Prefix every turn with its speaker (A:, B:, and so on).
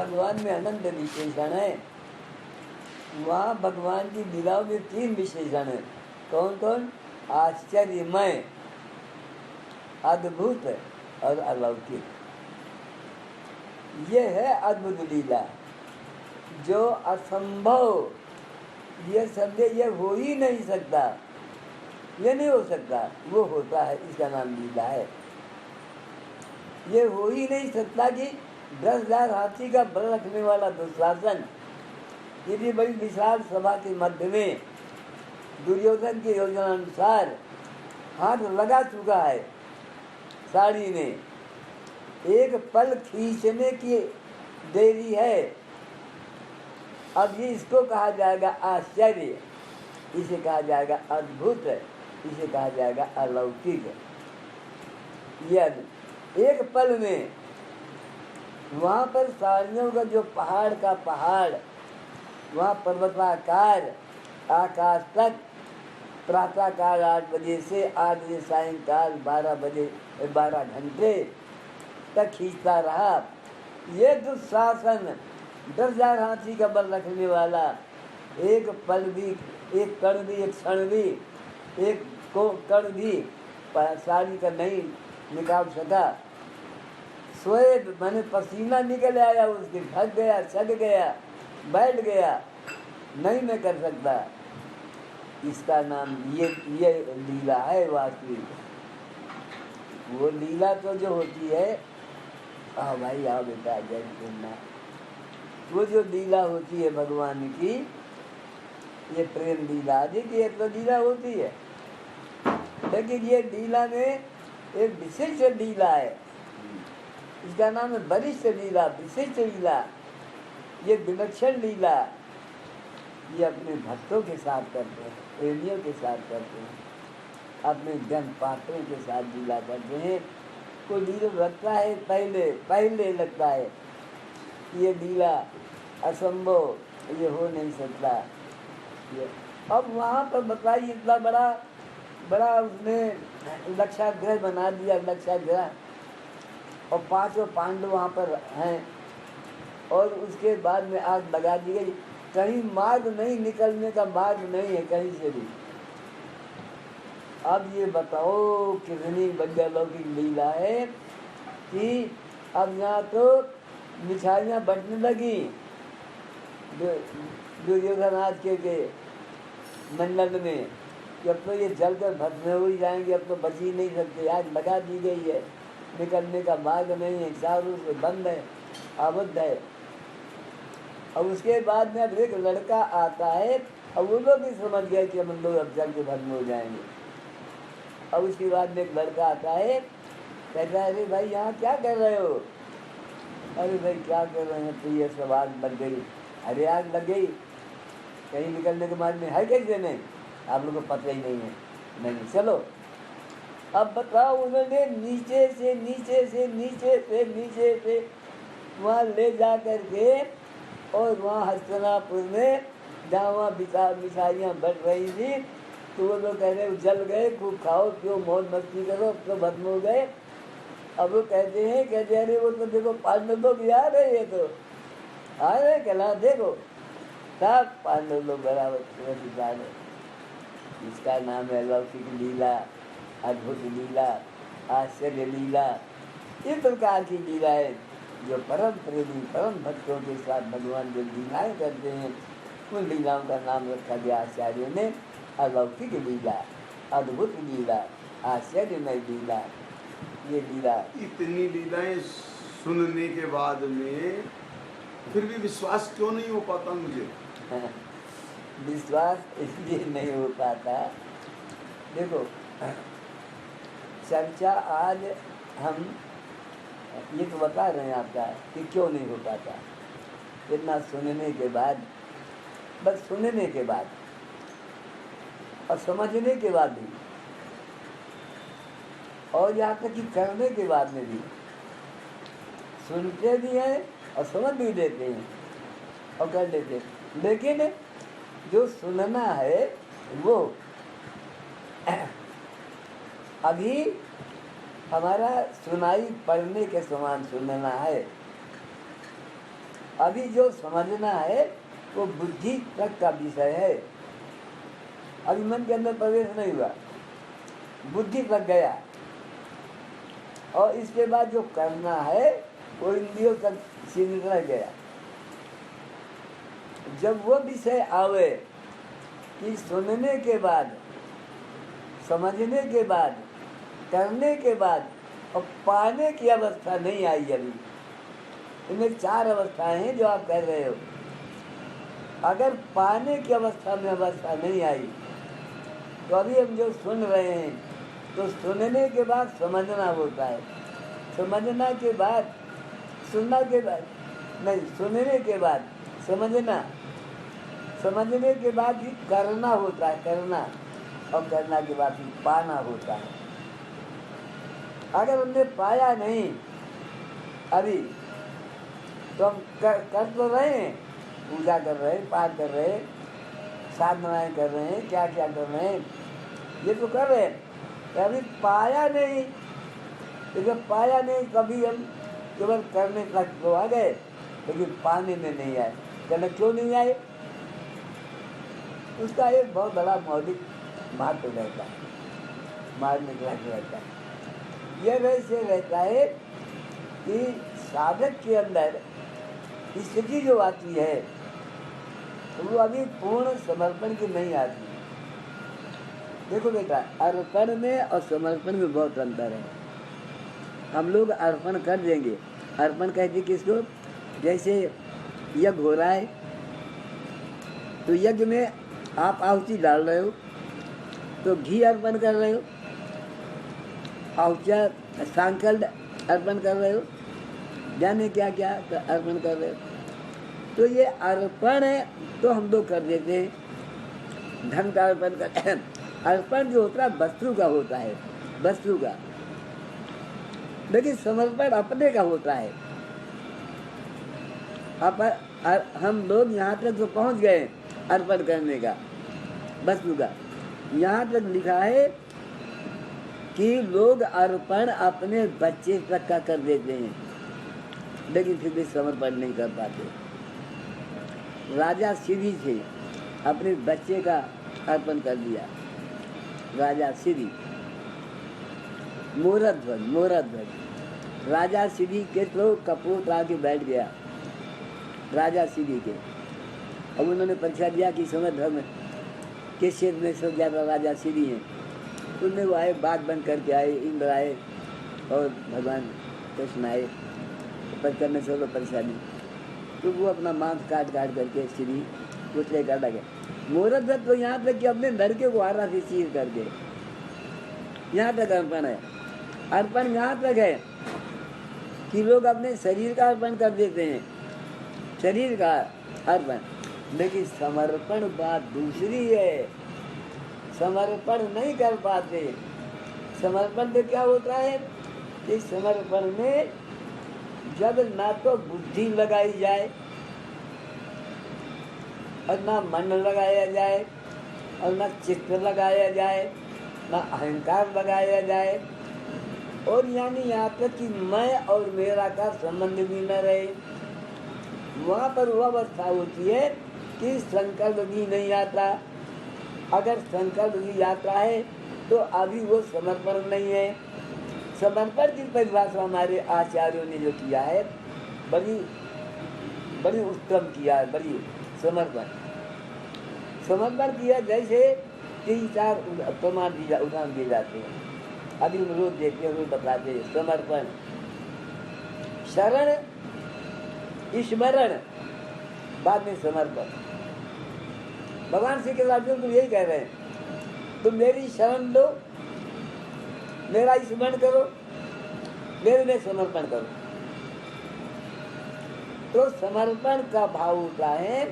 A: भगवान में अनंत विशेषण है, वहाँ भगवान की लीलाओं में 3 विशेषण है। कौन कौन? आश्चर्यमय, अद्भुत और अलौकिक। ये है अद्भुत लीला, जो असंभव, ये समझे ये हो ही नहीं सकता, ये नहीं हो सकता, वो होता है, इसका नाम लीला है। ये हो ही नहीं सकता कि 10,000 हाथी का बल रखने वाला दुशासन इतनी बड़ी विशाल सभा के मध्य में दुर्योधन की योजना अनुसार हाथ लगा चुका है साड़ी में, एक पल खींचने की देरी है। अब ये इसको कहा जाएगा आश्चर्य, इसे कहा जाएगा अद्भुत, इसे कहा जाएगा अलौकिक। यह एक पल में वहाँ पर साड़ियों का जो पहाड़ का पहाड़, वहाँ पर्वताकार आकाश तक प्रातःकाल 8 बजे से 8 बजे सायंकाल 12 घंटे तक खींचता रहा। ये दुशासन 10,000 हाथी का बल रखने वाला एक पल भी, एक कण भी, एक क्षण भी, एक कण भी साड़ी का नहीं निकाल सका। सोए मैंने पसीना निकल आया उसके, थक गया, सक गया, बैठ गया, नहीं मैं कर सकता। इसका नाम ये लीला है वास्तविक। वो लीला तो जो होती है, आओ भाई आओ बेटा जय सुनना, वो जो लीला होती है भगवान की, ये प्रेम लीला, देखिए तो लीला होती है, लेकिन ये लीला में एक विशिष्ट लीला है, इसका नाम है वरिष्ठ लीला, विशिष्ट लीला, ये विलक्षण लीला। ये अपने भक्तों के साथ करते हैं, प्रेमियों के साथ करते हैं, अपने जन पात्रों के साथ लीला करते हैं। कोई लीला लगता है पहले लगता है ये लीला असंभव, ये हो नहीं सकता। ये अब वहाँ पर बताइए इतना बड़ा उसने लक्षाग्रह बना दिया, लक्षाग्रह, और 5 पांडव वहाँ पर हैं, और उसके बाद में आग लगा दी गई। कहीं मार्ग नहीं, निकलने का मार्ग नहीं है कहीं से भी। अब ये बताओ कितनी बड़ी अलौकिक लीला है कि अब यहाँ तो मिठाइयाँ बंटने लगी दुर्योधन आज के मंडल में, कि अब तो ये जलकर भस्म हो ही जाएंगे, अब तो बच ही नहीं सकते, आग लगा दी गई है, निकलने का मार्ग नहीं है, चारों से बंद है, आबद्ध है। अब उसके बाद में अब एक लड़का आता है, अब वो लोग भी समझ गए कि हम लोग अब जल के भस्म हो जाएंगे। अब उसके बाद में एक लड़का आता है, कहता है अरे भाई यहाँ क्या कर रहे हो? अरे भाई क्या कर रहे हैं, तो ये सब आग लग गई। अरे आग लग गई, कहीं निकलने के बाद में है कैसे? नहीं, आप लोगों को पता ही नहीं है। नहीं चलो अब बताओ, उन्होंने नीचे से वहाँ ले जा कर के, और वहाँ हस्तिनापुर में जहाँ वहाँ मिठाइयाँ बट रही थी, तो वो लोग कह रहे जल गए, खूब खाओ पियो मौज मस्ती करो, तो भस्म हो गए। अब वो कहते अरे वो तो देखो 5 लोग याद है, ये तो आ रहे कहला, देखो सब 5 लोग बराबर है। इसका नाम है लौकिक लीला, अद्भुत लीला, आश्चर्य लीला। इस प्रकार की लीला है जो परम प्रेमी परम भक्तों के साथ भगवान जो लीलाएँ करते हैं, उन लीलाओं का नाम रखा गया आचार्यों ने अलौकिक लीला, अद्भुत लीला, आश्चर्यमय लीला। ये लीला,
B: इतनी लीलाएं सुनने के बाद में फिर भी विश्वास क्यों नहीं हो पाता मुझे?
A: विश्वास इसलिए नहीं हो पाता, देखो चर्चा आज हम ये तो बता रहे हैं आपका कि क्यों नहीं हो पाता। इतना सुनने के बाद, बस सुनने के बाद और समझने के बाद भी, और यहाँ तक कि करने के बाद में भी, सुनते भी हैं और समझ भी लेते हैं और कर लेते हैं, लेकिन जो सुनना है वो अभी हमारा सुनाई पढ़ने के समान सुनना है। अभी जो समझना है वो बुद्धि तक का विषय है, अभी मन के अंदर प्रवेश नहीं हुआ, बुद्धि तक गया, और इसके बाद जो करना है वो इंद्रियों तक सीमित रह गया। जब वो विषय आवे कि सुनने के बाद, समझने के बाद, करने के बाद और पाने की अवस्था नहीं आई अभी, इनमें 4 अवस्थाएं हैं जो आप कह रहे हो। अगर पाने की अवस्था नहीं आई तो अभी हम जो सुन रहे हैं, तो सुनने के बाद समझना होता है, समझना के बाद सुनना के बाद नहीं, सुनने के बाद समझना, समझने के बाद ही करना होता है, करना, और करना के बाद ही पाना होता है। अगर हमने पाया नहीं अभी, तो हम कर तो रहे हैं, पूजा कर रहे हैं, पाठ कर रहे हैं, साधनाएं कर रहे हैं, क्या क्या कर रहे हैं, ये तो कर रहे हैं, तो अभी पाया नहीं। तो जब पाया नहीं कभी हम केवल करने तक तो आ गए, लेकिन पाने में नहीं आए। कहना क्यों नहीं आए? उसका एक बहुत बड़ा मौलिक महत्व रहता है, मार्मिक रहता है। यह वैसे रहता है कि साधक के अंदर स्थिति जो आती है वो अभी पूर्ण समर्पण की नहीं आती। देखो बेटा, अर्पण में और समर्पण में बहुत अंतर है। हम लोग अर्पण कर देंगे, अर्पण कहते किसको? जैसे यज्ञ हो रहा है तो यज्ञ में आप आहुति डाल रहे हो तो घी अर्पण कर रहे हो, आहुतियाँ सांकल्प अर्पण कर रहे हो, जाने क्या क्या अर्पण कर रहे हो। तो ये अर्पण है तो हम लोग कर देते हैं, धन का अर्पण करते हैं। अर्पण जो होता है वस्तु का होता है, वस्तु का, लेकिन समर्पण अपने का होता है। हम लोग यहाँ तक तो पहुँच गए अर्पण करने का, वस्तु का। यहाँ तक लिखा है कि लोग अर्पण अपने बच्चे तक का कर देते हैं, लेकिन फिर भी समर्पण नहीं कर पाते। राजा श्री थे, अपने बच्चे का अर्पण कर दिया, राजा श्री, मोरध्वज राजा श्री के तो कपूर आके बैठ गया, राजा श्री के। अब उन्होंने परीक्षा दिया कि समय धर्म किस क्षेत्र में सब ज़्यादा राजा श्री हैं। उनमें वो आए, बात बंद करके आए, इंद्र आए और भगवान कृष्ण आए, परीक्षा में सब लोग परेशानी, तो वो अपना मांस काट करके श्री कुछ लेकर लगे। मोरध्वज तो यहाँ तक कि अपने लड़के को हारा से चीर करके, यहाँ तक अर्पण है। अर्पण यहाँ तक है कि लोग अपने शरीर का अर्पण कर देते हैं, शरीर का अर्पण, लेकिन समर्पण बात दूसरी है। समर्पण नहीं कर पाते। समर्पण में क्या होता है कि समर्पण में जब ना तो बुद्धि लगाई जाए और ना मन लगाया जाए और ना चित्त लगाया जाए, ना अहंकार लगाया जाए, और यानी यहाँ तक कि मैं और मेरा का संबंध भी न रहे, वहाँ पर वह अवस्था होती है कि संकल्प भी नहीं आता। अगर संकल्प भी आता है तो अभी वो समर्पण नहीं है। समर्पण की परिभाषा हमारे आचार्यों ने जो किया है बड़ी बड़ी उत्तम किया है, बड़ी समर्पण किया। जैसे 3-4 प्रमाण उदाहरण दिए जाते हैं, अभी हम रोज देखते हैं, रोज बताते हैं। समर्पण, शरण, स्मरण, बाद में समर्पण। भगवान श्री कृष्ण अर्जुन तुम यही कह रहे हैं, तुम मेरी शरण लो, मेरा स्मरण करो, मेरे में समर्पण करो। तो समर्पण का भाव होता है